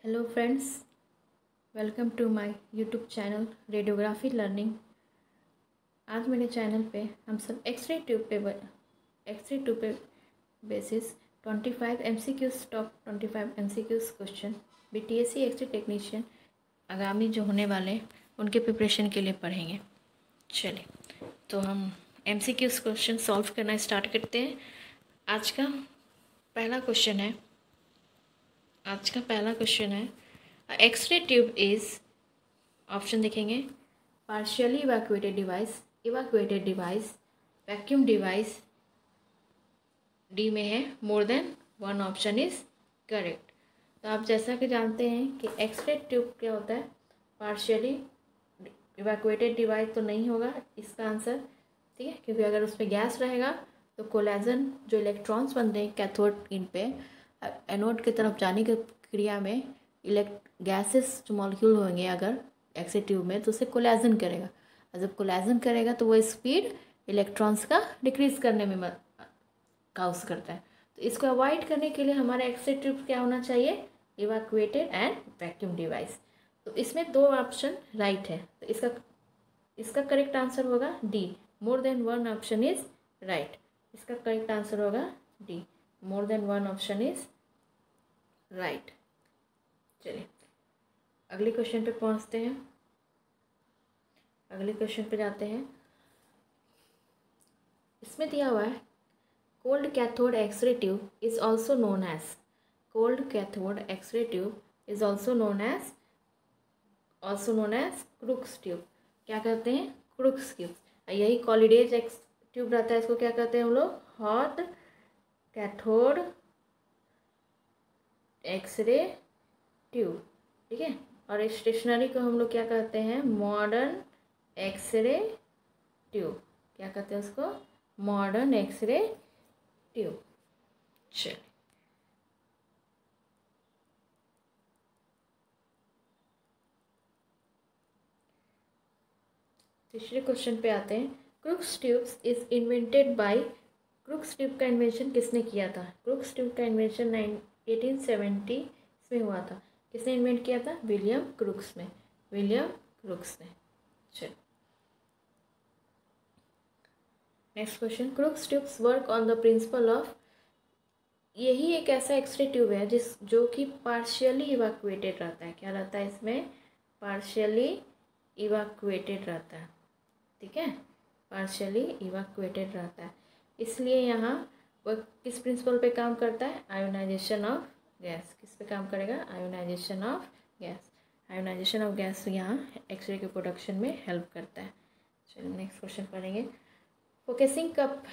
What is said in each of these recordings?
Hello friends, welcome to my YouTube channel radiography learning. आज मेरे channel पे हम सब एक्सरे ट्यूब पे basis 25 MCQs top 25 MCQs question BTSC x-ray technician आगामी जो होने वाले उनके प्रिपरेशन के लिए पढ़ेंगे। चलिए तो हम MCQs क्वेश्चन सॉल्व करना स्टार्ट करते हैं। आज का पहला क्वेश्चन है एक्सरे ट्यूब इज, ऑप्शन देखेंगे, partially evacuated device, vacuum device, D में है more than one, option is correct. तो आप जैसा कि जानते हैं कि एक्सरे ट्यूब क्या होता है, पार्शियली इवैक्यूएटेड डिवाइस तो नहीं होगा इसका आंसर, ठीक है, क्योंकि अगर उस पर गैस रहेगा तो कोलेजन जो इलेक्ट्रॉन्स बनते हैं कैथोड इन पे एनोड की तरफ जाने की क्रिया में गैसेस जो मॉलिक्यूल होंगे अगर एक्सरे ट्यूब में तो उसे कोलेजन करेगा, और जब कोलेजन करेगा तो वो स्पीड इलेक्ट्रॉन्स का डिक्रीज करने में काउस करता है। तो इसको अवॉइड करने के लिए हमारा एक्सरे ट्यूब क्या होना चाहिए, इवैक्यूएटेड एंड वैक्यूम डिवाइस। तो इसमें दो ऑप्शन राइट है, तो इसका करेक्ट आंसर होगा D, more than one, option is right. इसका करेक्ट आंसर होगा D, more than one, option is right. चलिए अगले क्वेश्चन पे पहुंचते हैं, अगले क्वेश्चन पे जाते हैं। इसमें दिया हुआ है cold cathode x-ray tube is also known as, cold cathode x-ray tube is also known as Crookes tube. क्या कहते हैं, क्रूक्स ट्यूब। यही कॉलिडेज ट्यूब रहता है, इसको क्या कहते हैं हम लोग, हॉट कैथोड एक्सरे ट्यूब, ठीक है। और स्टेशनरी को हम लोग क्या कहते हैं, मॉडर्न एक्सरे ट्यूब। क्या कहते हैं उसको, मॉडर्न एक्सरे ट्यूब। चलिए तीसरे क्वेश्चन पे आते हैं। Crooks tubes is invented bye, crooks tube का इन्वेंशन किसने किया था, क्रूक्स ट्यूब का इन्वेंशन 1870 में हुआ था। किसने इन्वेंट किया था, विलियम क्रूक्स ने। चलो next question, crooks tubes work on the principle of, यही एक ऐसा एक्सरे ट्यूब है जो कि पार्शियली इवैक्यूएटेड रहता है। क्या रहता है इसमें, पार्शियली इवैक्यूएटेड रहता है, ठीक है, पार्शियली इवैक्यूएटेड रहता है। इसलिए यहाँ वो किस प्रिंसिपल पे काम करता है, आयोनाइजेशन ऑफ गैस। किस पे काम करेगा, ionisation of gas. Ionisation of gas यहाँ एक्सरे के प्रोडक्शन में हेल्प करता है। चलिए नेक्स्ट क्वेश्चन पढ़ेंगे। फोकसिंग कप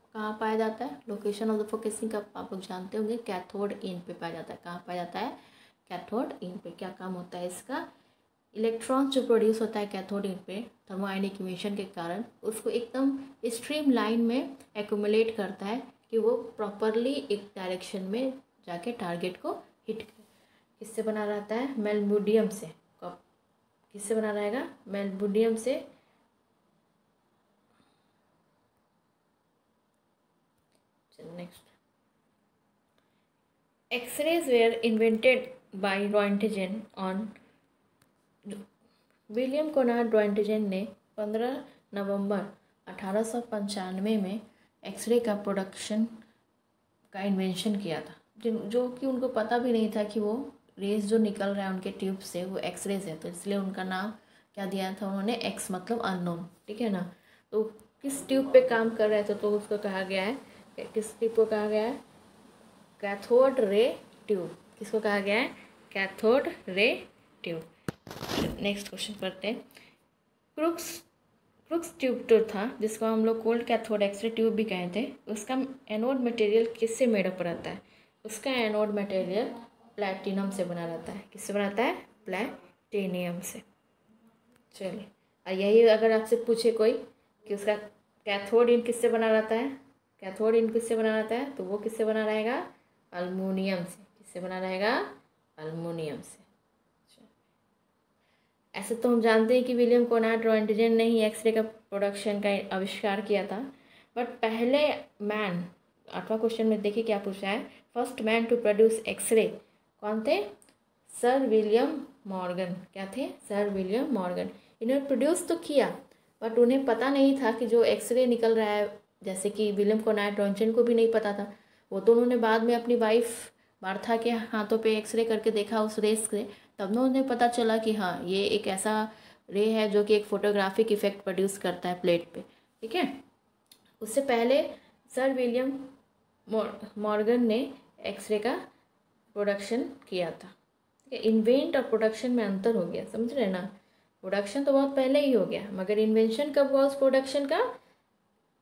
कहाँ पाया जाता है, location of the focusing cup आप लोग जानते होंगे, कैथोड इन पे पाया जाता है। कहाँ पाया जाता है, कैथोड इन पे। क्या काम होता है इसका, इलेक्ट्रॉन जो प्रोड्यूस होता है कैथोड इन पे थर्मोआयनिक इमिशन के कारण उसको एकदम स्ट्रीम लाइन में एक्यूमुलेट करता है कि वो प्रॉपरली एक डायरेक्शन में जाके टारगेट को हिट करे। किससे बना रहता है, मेलबुडियम से। किससे बना रहेगा, मेलबुडियम से। Next, X-rays were invented by Roentgen on, William Conrad Roentgen ने 15 नवंबर 1895 में एक्सरे का प्रोडक्शन का इन्वेंशन किया था, जो कि उनको पता भी नहीं था कि वो रेज जो निकल रहा है उनके ट्यूब से वो एक्सरेज है। तो इसलिए उनका नाम क्या दिया था उन्होंने, एक्स मतलब अननोन, ठीक है ना। तो किस ट्यूब पे काम कर रहे थे, तो उसको कहा गया है, किस ट्यूब को कहा गया है, कैथोड रे ट्यूब। किसको कहा गया है, cathode ray tube. Next question पढ़ते हैं। क्रूक्स ट्यूब जो था, जिसको हम लोग कोल्ड कैथोड एक्सरे ट्यूब भी कहे थे, उसका एनोड मटेरियल किससे मेडअप रहता है, उसका एनोड मटेरियल प्लैटिनम से बना रहता है। किससे बनाता है, प्लैटिनियम से। चलिए, और यही अगर आपसे पूछे कोई कि उसका कैथोड इन किससे बना रहता है, कैथोड इन किससे बना रहता है, तो वो किससे बना रहेगा, अल्मुनियम से। किससे बना रहेगा, अल्मुनियम से। ऐसे तो हम जानते हैं कि विलियम कोनार्ड रॉन्टिजेन ने ही एक्सरे का प्रोडक्शन का आविष्कार किया था, बट पहले मैन, 8वां क्वेश्चन में देखिए क्या पूछा है, first man to produce x-ray कौन थे? Sir William Morgan. क्या थे? Sir William Morgan. इन्होंने प्रोड्यूस तो किया बट उन्हें पता नहीं था कि जो एक्सरे निकल रहा है, जैसे कि विलियम कोनार्ड रॉन्टजन को भी नहीं पता था, वो तो उन्होंने बाद में अपनी वाइफ मार्था के हाथों पे एक्सरे करके देखा उस रेस से, तब ना उन्हें पता चला कि हाँ ये एक ऐसा रे है जो कि एक फोटोग्राफिक इफेक्ट प्रोड्यूस करता है प्लेट पे। ठीक है, उससे पहले सर विलियम मॉर्गन ने एक्सरे का प्रोडक्शन किया था। ठीक है, इन्वेंट और प्रोडक्शन में अंतर हो गया, समझ रहे ना। प्रोडक्शन तो बहुत पहले ही हो गया, मगर इन्वेंशन कब हुआ उस प्रोडक्शन का?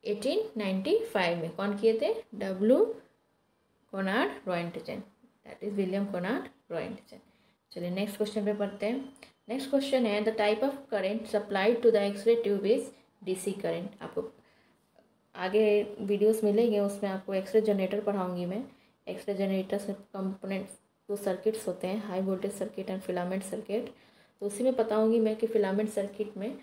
1895 में। कौन किए थे? W Konrad Roentgen, that is William Konrad Roentgen. चलिए नेक्स्ट क्वेश्चन पे पढ़ते हैं। नेक्स्ट क्वेश्चन है, the type of current supplied to the x-ray tube is DC current. आपको आगे वीडियोस मिलेंगे, उसमें आपको एक्सरे जनरेटर पढ़ाऊंगी मैं। एक्सरे जनरेटर से कंपोनेंट्स, दो सर्किट्स होते हैं, high voltage circuit and filament circuit. तो उसी में बताऊंगी मैं कि फिलामेंट सर्किट में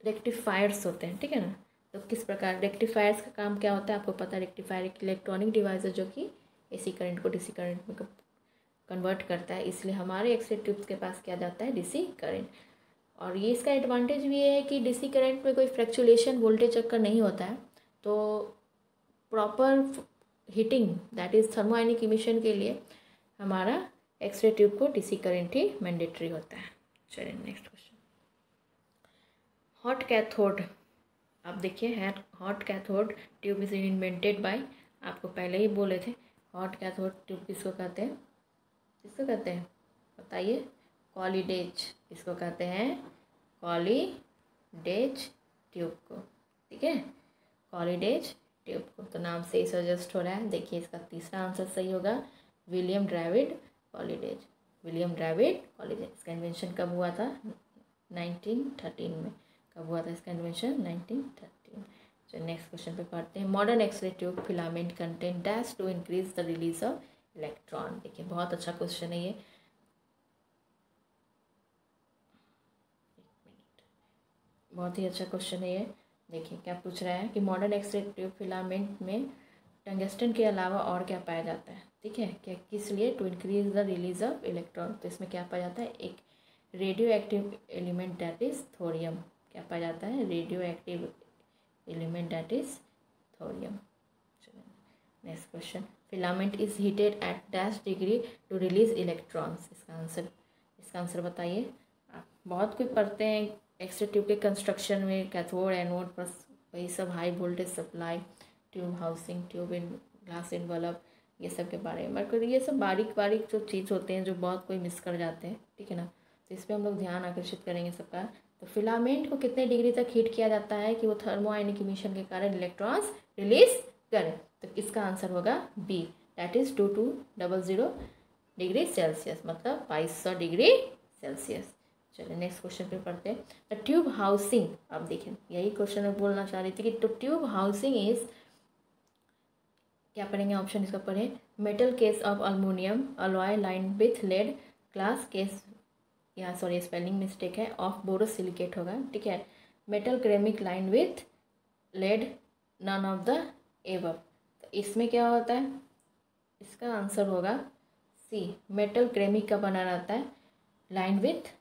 रेक्टिफायर्स होते हैं। ठीक है ना, तो किस प्रकार रेक्टिफायर्स का काम क्या होता है आपको पता है। रेक्टिफायर एक इलेक्ट्रॉनिक डिवाइस है जो कि एसी करंट को डीसी करंट में कन्वर्ट करता है, इसलिए हमारे एक्सरे ट्यूब्स के पास क्या जाता है? DC current. और ये इसका एडवांटेज भी है कि डीसी करंट में कोई फ्लक्चुएशन वोल्टेज चक्कर नहीं होता है, तो proper heating that is thermionic emission के लिए हमारा एक्सरे ट्यूब को डीसी करंट ही मैंडेटरी होता है। चलिए नेक्स्ट क्वेश्चन, हॉट कैथोड। आप देखिए, hot cathode tube is invented by, आपको पहले ही बोले थे, हॉट कैथोड ट्यूब किसको कहते हैं? किसको कहते हैं बताइए? कॉलीडेज। इसको कहते हैं कॉलीडेज ट्यूब को। ठीक है, कॉलीडेज ट्यूब को, तो नाम से ही सजेस्ट हो रहा है। देखिए इसका तीसरा आंसर सही होगा, विलियम ड्रेविड कॉलीडेज। विलियम ड्रेविड कॉलीडेज। इसका इन्वेंशन कब हुआ था? 1913 में। कब हुआ था इसका इन्वेंशन? 1913। चलिए नेक्स्ट क्वेश्चन पे पढ़ते हैं। Modern x-ray tube filament content dash to increase the release of electron. देखिए बहुत अच्छा क्वेश्चन है ये। बहुत ही अच्छा क्वेश्चन है ये। देखिए क्या पूछ रहा है कि मॉडर्न एक्सरे ट्यूब फिलामेंट में टंगस्टन के अलावा और क्या पाया जाता है। ठीक है, क्या किस लिए? To increase the release of electron. तो इसमें क्या पाया जाता है? एक radioactive element that is thorium. क्या पाया जाता है? Radioactive element that is thorium. Next question, filament is heated at dash degree to release electrons. इसका आंसर बताइए। आप बहुत कुछ पढ़ते हैं एक्सरे ट्यूब के कंस्ट्रक्शन में, कैथोड एनोड प्लस वही सब, high voltage supply, tube housing, tube in glass envelope, ये सब के बारे में। मगर ये सब बारीक बारीक जो चीज़ होते हैं जो बहुत कोई मिस कर जाते हैं। ठीक है ना, तो इस पर हम लोग ध्यान आकर्षित करेंगे सबका। तो फिलामेंट को कितने डिग्री तक हीट किया जाता है कि वो थर्मोआयनिक इमिशन के कारण इलेक्ट्रॉन्स रिलीज करें? तो इसका आंसर होगा B, that is 2200 degree Celsius, मतलब 2200 डिग्री सेल्सियस। चलिए नेक्स्ट क्वेश्चन पे पढ़ते हैं। The tube housing. अब देखें यही क्वेश्चन मैं बोलना चाह रही थी कि तो ट्यूब हाउसिंग इज, क्या पढ़ेंगे ऑप्शन इसका पढ़े, metal case of aluminium alloy line with lead, glass case, यहाँ सॉरी स्पेलिंग मिस्टेक है, ऑफ बोरोसिलिकेट होगा। ठीक है, metal ceramic line with lead, none of the above. तो इसमें क्या होता है? इसका आंसर होगा सी, मेटल क्रेमिक का बना रहता है लाइन विथ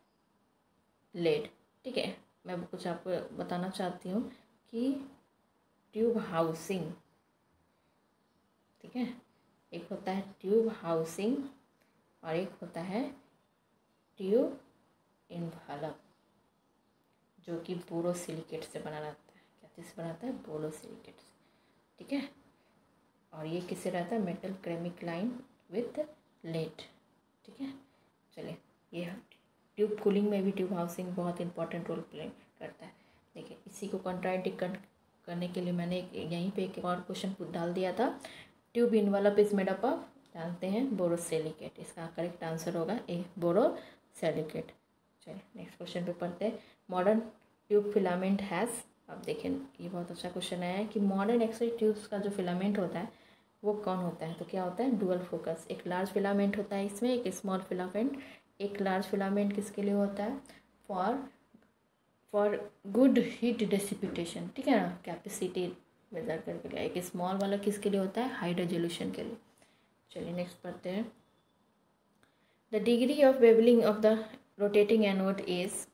लेड। ठीक है, मैं कुछ आपको बताना चाहती हूँ कि ट्यूब हाउसिंग, ठीक है, एक होता है ट्यूब हाउसिंग और एक होता है ट्यूब इन्वलप, जो कि बोरोसिलिकेट से बना रहता है। क्या चीज़ से बनाता है? बोरोसिलिकेट से। ठीक है, और ये किससे रहता है? Metal ceramic line with lead. ठीक है, चलिए ये ट्यूब कूलिंग में भी ट्यूब हाउसिंग बहुत इंपॉर्टेंट रोल प्ले करता है। देखिए इसी को कॉन्ट्राडिक्ट करने के लिए मैंने यहीं पे एक और क्वेश्चन डाल दिया था। Tube envelope is made up of, जानते हैं, बोरोसिलिकेट। इसका करेक्ट आंसर होगा ए, बोरोसिलिकेट। चलिए नेक्स्ट क्वेश्चन पे पढ़ते हैं। मॉडर्न ट्यूब फिलामेंट हैज़, अब देखें ये बहुत अच्छा क्वेश्चन आया है कि मॉडर्न एक्सरे ट्यूब्स का जो फिलामेंट होता है वो कौन होता है? तो क्या होता है? Dual focus. एक लार्ज फिलामेंट होता है इसमें, एक स्मॉल फिलामेंट। एक लार्ज फिलामेंट किसके लिए होता है? For good heat dissipation. ठीक है ना, कैपेसिटी मेजर करके लिए। एक स्मॉल वाला किसके लिए होता है? हाई रेजोल्यूशन के लिए। चलिए नेक्स्ट पढ़ते हैं। The degree of bevelling of the rotating anode is,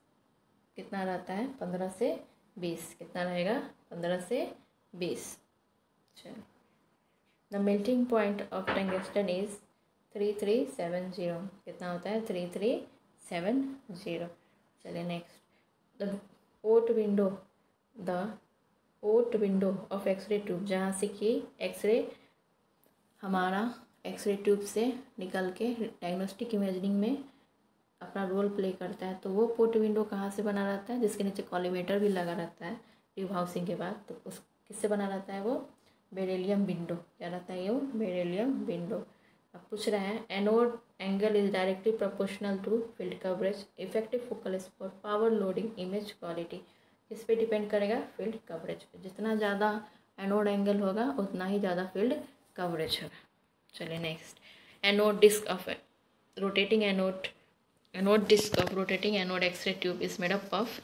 कितना रहता है, 15 से 20, कितना रहेगा, 15 से 20। चलो, the melting point of tungsten is 3370, कितना होता है, 3370। चलिए next, the port window of x-ray tube, जहाँ से कि एक्सरे हमारा एक्सरे ट्यूब से निकल के डायग्नोस्टिक इमेजिंग में अपना रोल प्ले करता है, तो वो पोर्ट विंडो कहाँ से बना रहता है, जिसके नीचे कॉलीमेटर भी लगा रहता है ट्यूब हाउसिंग के बाद, तो उस किससे बना रहता है, वो बेरेलियम विंडो, क्या रहता है, ये बेरेलियम विंडो। अब पूछ रहे हैं, anode angle is directly proportional to field coverage, effective focal spot, power loading, image quality, किस पे डिपेंड करेगा, फील्ड कवरेज पे। जितना ज़्यादा एनोड एंगल होगा उतना ही ज़्यादा फील्ड कवरेज होगा। चलिए next, anode disc of rotating anode disc of rotating anode X-ray tube is made up of,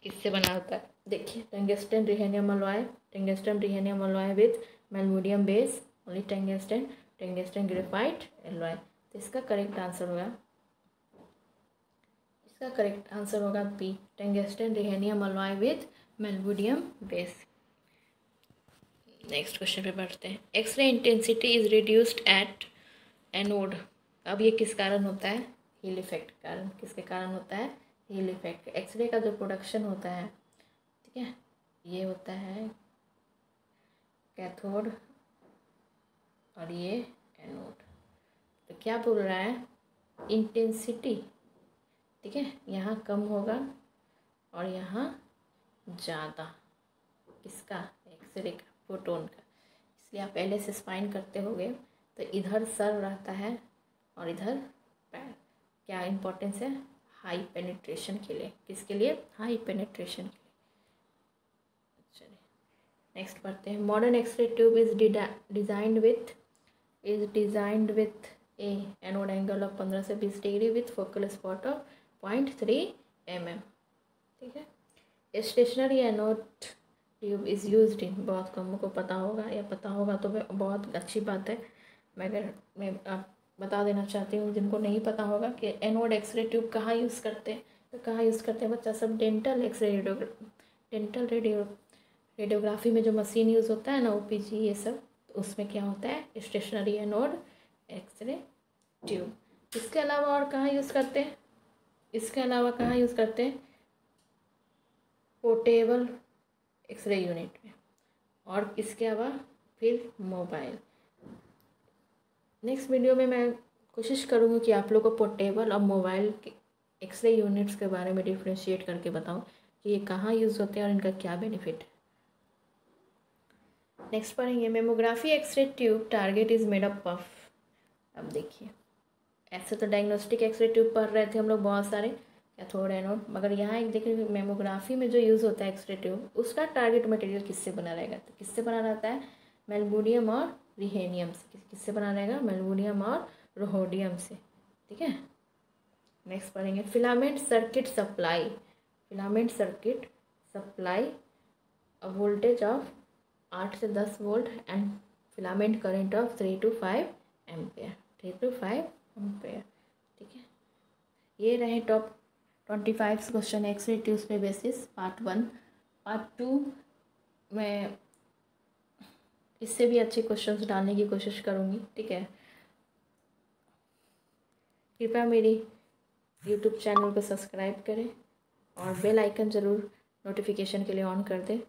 किससे बना होता है, देखिए, tungsten rhenium alloy with molybdenum base, only tungsten graphite alloy. तो इसका करेक्ट आंसर होगा B, tungsten rhenium alloy with molybdenum base. Next question पे बढ़ते हैं, X-ray intensity is reduced at anode, अब ये किस कारण होता है, हील इफेक्ट कारण, किसके कारण होता है, हील इफेक्ट। एक्सरे का जो प्रोडक्शन होता है, ठीक है, ये होता है कैथोड और ये एनोड। तो क्या बोल रहा है, इंटेंसिटी, ठीक है, यहाँ कम होगा और यहाँ ज़्यादा, किसका, एक्सरे का, फोटोन का। इसलिए आप पहले से स्पाइन करते होगे, तो इधर सर रहता है और इधर पैर, क्या इम्पोर्टेंस है, हाई पेनिट्रेशन के लिए, किसके लिए, हाई पेनिट्रेशन के लिए। चलिए नेक्स्ट पढ़ते हैं, modern x-ray tube is designed with a anode angle of 15 से 20 degree with focal spot of 0.3 mm, ठीक है। Stationary anode tube is used in, बहुत कम को पता होगा, या पता होगा तो बहुत अच्छी बात है। मैं आप बता देना चाहती हूँ जिनको नहीं पता होगा कि एनोड एक्सरे ट्यूब कहाँ यूज़ करते हैं, तो कहाँ यूज़ करते हैं बच्चा सब, डेंटल रेडियोग्राफी में जो मशीन यूज़ होता है ना, OPG ये सब, तो उसमें क्या होता है, स्टेशनरी एनोड एक्सरे ट्यूब। इसके अलावा और कहाँ यूज़ करते हैं, पोर्टेबल एक्सरे यूनिट में, और इसके अलावा फिर मोबाइल। नेक्स्ट वीडियो में मैं कोशिश करूँगी कि आप लोग को पोर्टेबल और मोबाइल के एक्सरे यूनिट्स के बारे में डिफ्रेंशिएट करके बताऊँ कि ये कहाँ यूज़ होते हैं और इनका क्या बेनिफिट है। नेक्स्ट पढ़ेंगे, mammography x-ray tube target is made up of. अब देखिए, ऐसे तो डायग्नोस्टिक एक्सरे ट्यूब पढ़ रहे थे हम लोग बहुत सारे, कैथोड एनोड, मगर यहाँ एक देखिए मेमोग्राफी में जो यूज़ होता है एक्सरे ट्यूब, उसका टारगेट मटेरियल किससे बना रहेगा, तो किससे बना रहता है, मेलवोडियम और रिहेनियम से। किससे बना रहेगा, मेलवोडियम और रोहोडियम से, ठीक है। नेक्स्ट पढ़ेंगे, filament circuit supply a voltage of 8 से 10 volt and filament current of 3 to 5 ampere, ठीक है। ये रहे टॉप 25 क्वेश्चन एक्सरे ट्यूब्स पे बेसिस, पार्ट 1। पार्ट 2 में इससे भी अच्छे क्वेश्चंस डालने की कोशिश करूँगी, ठीक है। कृपया मेरी यूट्यूब चैनल को सब्सक्राइब करें और बेल आइकन ज़रूर नोटिफिकेशन के लिए ऑन कर दें,